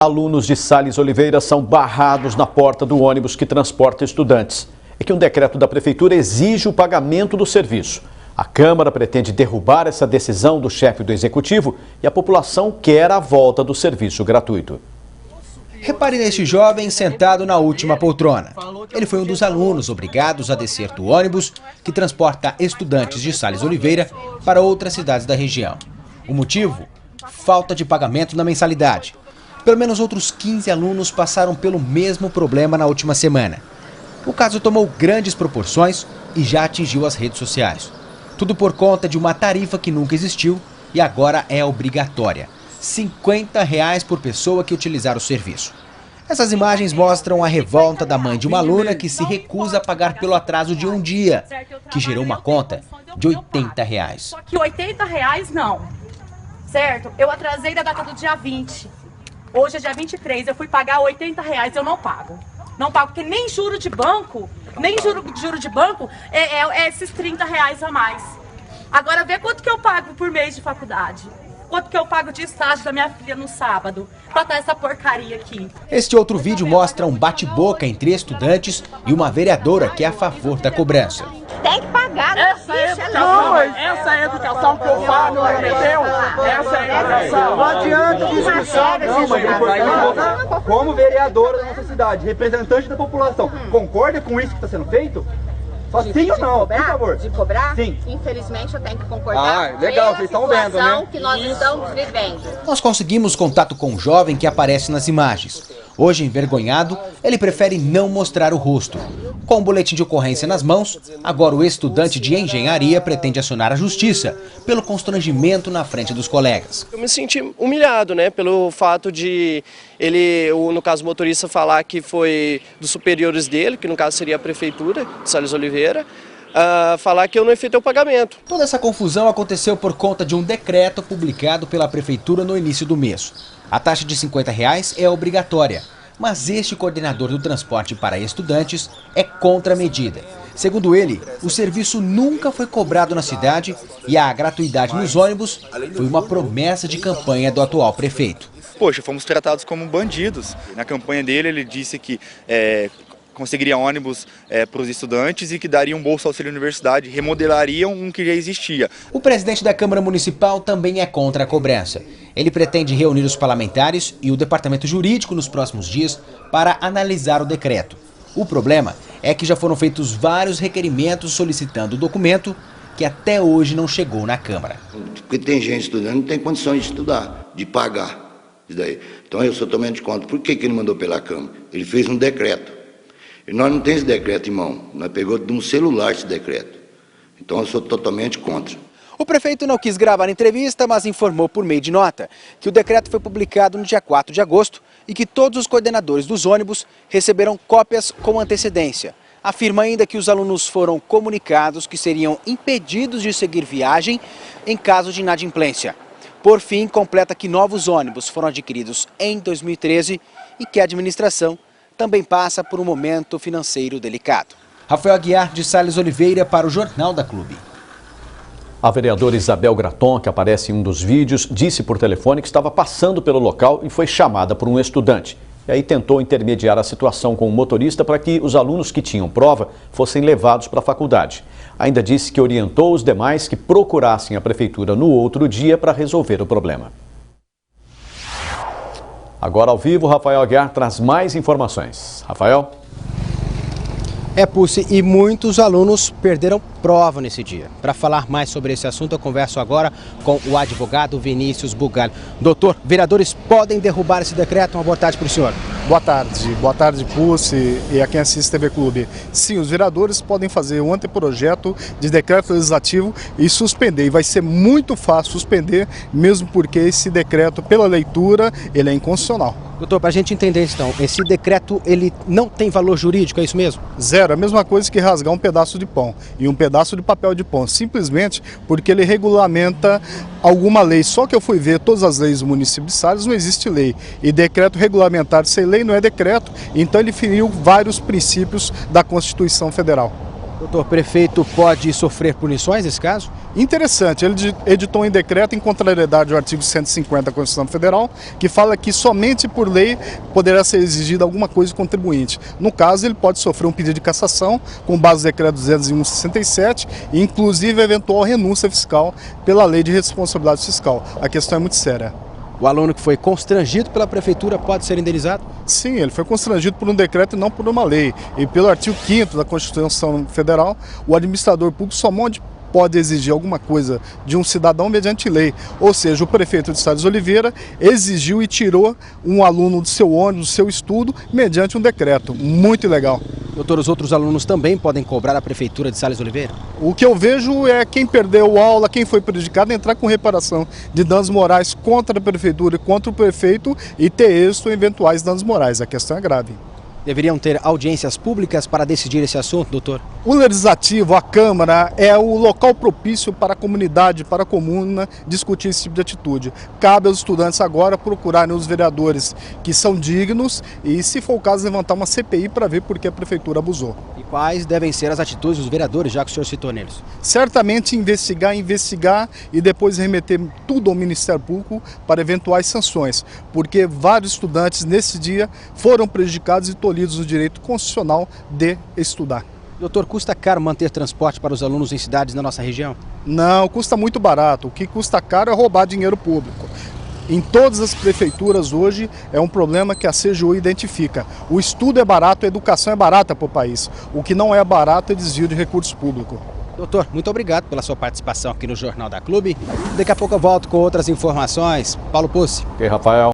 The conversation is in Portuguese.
Alunos de Sales Oliveira são barrados na porta do ônibus que transporta estudantes. É que um decreto da prefeitura exige o pagamento do serviço. A Câmara pretende derrubar essa decisão do chefe do executivo e a população quer a volta do serviço gratuito. Repare neste jovem sentado na última poltrona. Ele foi um dos alunos obrigados a descer do ônibus que transporta estudantes de Sales Oliveira para outras cidades da região. O motivo? Falta de pagamento na mensalidade. Pelo menos outros 15 alunos passaram pelo mesmo problema na última semana. O caso tomou grandes proporções e já atingiu as redes sociais. Tudo por conta de uma tarifa que nunca existiu e agora é obrigatória. R$ 50 por pessoa que utilizar o serviço. Essas imagens mostram a revolta da mãe de uma aluna que se recusa a pagar pelo atraso de um dia, que gerou uma conta de R$ 80. Só que R$ 80 não, certo? Eu atrasei da data do dia 20. Hoje é dia 23, eu fui pagar R$ 80, eu não pago. Não pago, porque nem juro de banco, é esses R$ 30 a mais. Agora vê quanto que eu pago por mês de faculdade. Quanto que eu pago de estágio da minha filha no sábado, pra estar essa porcaria aqui. Este outro vídeo mostra um bate-boca entre estudantes e uma vereadora que é a favor da cobrança. Tem que pagar, essa é a educação que eu falo, entendeu? Essa é a educação. Não adianta discussão, não, mas como vereadora da nossa cidade, representante da população, concorda com isso que está sendo feito? Só sim ou não, por favor. De cobrar? Sim. Infelizmente eu tenho que concordar. Legal, vocês estão vendo, né? Que nós estamos vivendo. Nós conseguimos contato com o jovem que aparece nas imagens. Hoje, envergonhado, ele prefere não mostrar o rosto. Com o boletim de ocorrência nas mãos, agora o estudante de engenharia pretende acionar a justiça pelo constrangimento na frente dos colegas. Eu me senti humilhado, né, pelo fato de ele, no caso o motorista, falar que foi dos superiores dele, que no caso seria a prefeitura de Sales Oliveira, falar que eu não efetuei o pagamento. Toda essa confusão aconteceu por conta de um decreto publicado pela prefeitura no início do mês. A taxa de R$ 50 é obrigatória, mas este coordenador do transporte para estudantes é contra a medida. Segundo ele, o serviço nunca foi cobrado na cidade e a gratuidade nos ônibus foi uma promessa de campanha do atual prefeito. Poxa, fomos tratados como bandidos. Na campanha dele ele disse que conseguiria ônibus para os estudantes e que daria um bolsa auxílio universidade, remodelariam um que já existia. O presidente da Câmara Municipal também é contra a cobrança. Ele pretende reunir os parlamentares e o departamento jurídico nos próximos dias para analisar o decreto. O problema é que já foram feitos vários requerimentos solicitando o documento que até hoje não chegou na Câmara. Porque tem gente estudando, não tem condições de estudar, de pagar isso daí. Então eu sou totalmente contra. Por que ele mandou pela Câmara? Ele fez um decreto. E nós não temos esse decreto em mão, nós pegamos de um celular esse decreto. Então eu sou totalmente contra. O prefeito não quis gravar a entrevista, mas informou por meio de nota que o decreto foi publicado no dia 4 de agosto e que todos os coordenadores dos ônibus receberam cópias com antecedência. Afirma ainda que os alunos foram comunicados que seriam impedidos de seguir viagem em caso de inadimplência. Por fim, completa que novos ônibus foram adquiridos em 2013 e que a administração também passa por um momento financeiro delicado. Rafael Aguiar, de Sales Oliveira, para o Jornal da Clube. A vereadora Isabel Graton, que aparece em um dos vídeos, disse por telefone que estava passando pelo local e foi chamada por um estudante. E aí tentou intermediar a situação com o motorista para que os alunos que tinham prova fossem levados para a faculdade. Ainda disse que orientou os demais que procurassem a prefeitura no outro dia para resolver o problema. Agora ao vivo, Rafael Aguiar traz mais informações. Rafael? Pucci, e muitos alunos perderam prova nesse dia. Para falar mais sobre esse assunto, eu converso agora com o advogado Vinícius Bugalho. Doutor, vereadores podem derrubar esse decreto? Uma boa tarde para o senhor. Boa tarde, Pucci e a quem assiste TV Clube. Sim, os vereadores podem fazer um anteprojeto de decreto legislativo e suspender. E vai ser muito fácil suspender, mesmo porque esse decreto, pela leitura, ele é inconstitucional. Doutor, para a gente entender então, esse decreto ele não tem valor jurídico, é isso mesmo? Zero, a mesma coisa que rasgar um pedaço de pão e um pedaço de papel de pão, simplesmente porque ele regulamenta alguma lei. Só que eu fui ver todas as leis do município de Sales, não existe lei. E decreto regulamentar sem lei não é decreto, então ele feriu vários princípios da Constituição Federal. Doutor, prefeito pode sofrer punições nesse caso? Interessante, ele editou em decreto em contrariedade ao artigo 150 da Constituição Federal, que fala que somente por lei poderá ser exigida alguma coisa do contribuinte. No caso, ele pode sofrer um pedido de cassação com base no decreto 201/67 e inclusive eventual renúncia fiscal pela lei de responsabilidade fiscal. A questão é muito séria. O aluno que foi constrangido pela prefeitura pode ser indenizado? Sim, ele foi constrangido por um decreto e não por uma lei. E pelo artigo 5º da Constituição Federal, o administrador público somente pode exigir alguma coisa de um cidadão mediante lei. Ou seja, o prefeito de Sales Oliveira exigiu e tirou um aluno do seu ônibus, do seu estudo, mediante um decreto. Muito legal. Doutor, os outros alunos também podem cobrar a prefeitura de Sales Oliveira? O que eu vejo é quem perdeu aula, quem foi prejudicado, entrar com reparação de danos morais contra a prefeitura e contra o prefeito e ter êxito em eventuais danos morais. A questão é grave. Deveriam ter audiências públicas para decidir esse assunto, doutor? O Legislativo, a Câmara, é o local propício para a comunidade, para a comuna, discutir esse tipo de atitude. Cabe aos estudantes agora procurarem os vereadores que são dignos e, se for o caso, levantar uma CPI para ver por que a prefeitura abusou. E quais devem ser as atitudes dos vereadores, já que o senhor citou neles? Certamente investigar e depois remeter tudo ao Ministério Público para eventuais sanções, porque vários estudantes nesse dia foram prejudicados e tolhidos no direito constitucional de estudar. Doutor, custa caro manter transporte para os alunos em cidades na nossa região? Não, custa muito barato. O que custa caro é roubar dinheiro público. Em todas as prefeituras hoje é um problema que a CGU identifica. O estudo é barato, a educação é barata para o país. O que não é barato é desvio de recursos públicos. Doutor, muito obrigado pela sua participação aqui no Jornal da Clube. Daqui a pouco eu volto com outras informações. Paulo Pucci. Ok, Rafael.